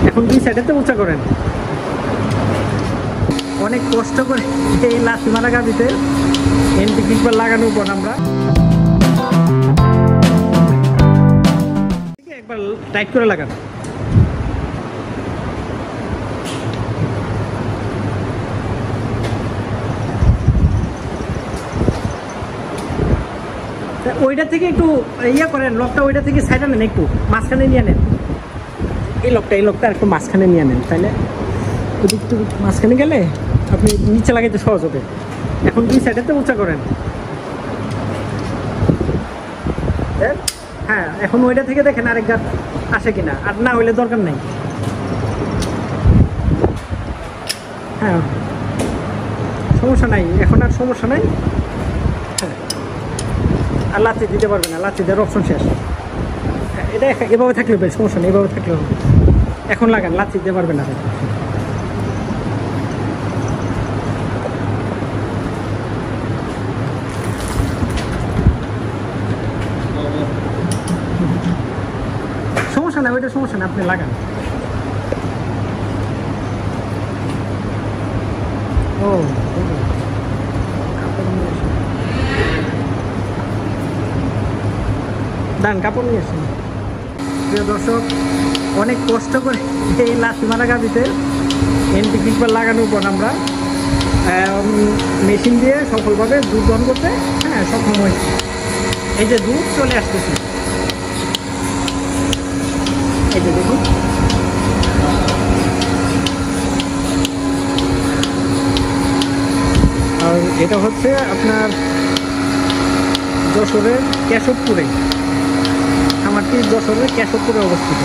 এখন দুই সাইডেতে উঁচা করেন। অনেক কষ্ট করে এই লাথি মারা গাড়িতে এন্টি কিকবার লাগানোর পর আমরা একবার টাইট করে লাগান। ওইটা থেকে একটু ইয়ে করেন, লকটা ওইটা থেকে সাইডে নেন, একটু মাঝখানে নিয়ে নেন। এই লকটা একটু মাঝখানে নিয়ে নেন, তাহলে একটু মাঝখানে গেলে আপনি নিচে লাগাইতে সহজ হবে। এখন দুই সাইডেতে উঁচা করেন। হ্যাঁ, এখন ওইটা থেকে দেখেন আরেক গাছ আসে কিনা, আর না হইলে দরকার নাই। হ্যাঁ, সমস্যা নাই, এখন আর সমস্যা নাই। হ্যাঁ, আর লাচি দিতে পারবে না, লাচি দেওয়ার অপশন শেষ। এটা এভাবে থাকলে হবে, সমস্যা নেই, এভাবে থাকলে হবে। এখন লাগান, লাচি দিতে পারবে না। সমস্যা না, ওইটা সমস্যা না, আপনি লাগান। ও দান কাপড় নিয়ে আসেন। প্রিয় দর্শক, অনেক কষ্ট করে এই লাথি মারা গাড়িতে এন্টি কিকবার লাগানোর পর আমরা মেশিন দিয়ে সফলভাবে দুধ দহন করতে সক্ষম হয়েছি। এই যে দুধ চলে আসতেছে, এই যে দেখুন। আর এটা হচ্ছে আপনার যশোরের কেশবপুরে, খামারটি যশোরের কেশবপুরে অবস্থিত।